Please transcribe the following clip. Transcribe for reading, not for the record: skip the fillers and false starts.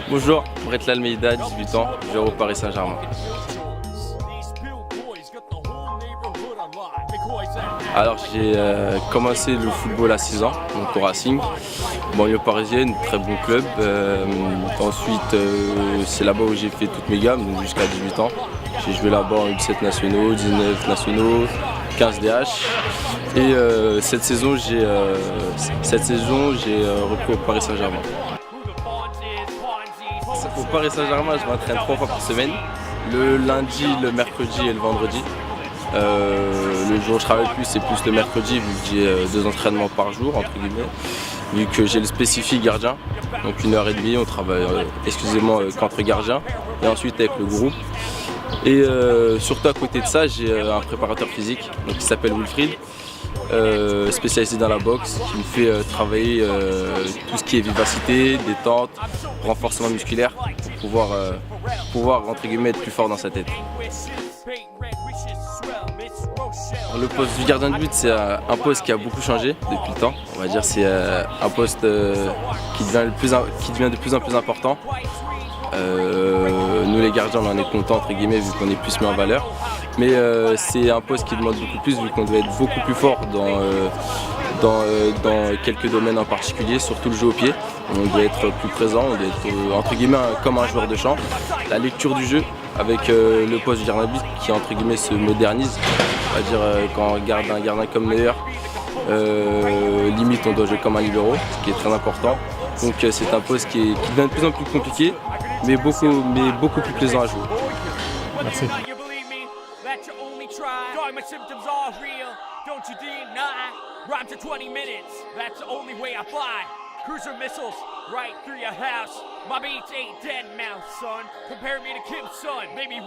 Bonjour, Brett Almeida, 18 ans, je joue au Paris Saint-Germain. Alors j'ai commencé le football à 6 ans, donc au Racing, banlieue parisienne, très bon club. Ensuite c'est là-bas où j'ai fait toutes mes gammes, donc jusqu'à 18 ans. J'ai joué là-bas en U17 nationaux, 19 nationaux, 15 DH. Et cette saison j'ai repris au Paris Saint-Germain. Au Paris Saint-Germain, je m'entraîne 3 fois par semaine, le lundi, le mercredi et le vendredi. Le jour où je travaille plus, c'est plus le mercredi, vu que j'ai 2 entraînements par jour, entre guillemets. Vu que j'ai le spécifique gardien, donc 1h30, on travaille exclusivement qu'entre gardiens, et ensuite avec le groupe. Et surtout à côté de ça, j'ai un préparateur physique donc, qui s'appelle Wilfried, spécialisé dans la boxe, qui me fait travailler tout ce qui est vivacité, détente, renforcement musculaire, pour pouvoir entre guillemets être plus fort dans sa tête. Le poste du gardien de but, c'est un poste qui a beaucoup changé depuis le temps. On va dire c'est un poste qui devient de plus en plus important. Nous les gardiens, on en est contents entre guillemets vu qu'on est plus mis en valeur. Mais c'est un poste qui demande beaucoup plus vu qu'on doit être beaucoup plus fort dans quelques domaines en particulier, surtout le jeu au pied. On doit être plus présent, on doit être entre guillemets comme un joueur de champ. La lecture du jeu avec le poste du gardien de but qui entre guillemets se modernise. On va dire quand on regarde un gardien comme Neuer, limite on doit jouer comme un libéro, ce qui est très important. Donc c'est un poste qui devient de plus en plus compliqué, mais beaucoup plus plaisant à jouer. Merci. Cruiser missiles right through your house. My beats ain't dead mouse, son. Compare me to Kim Sun, baby.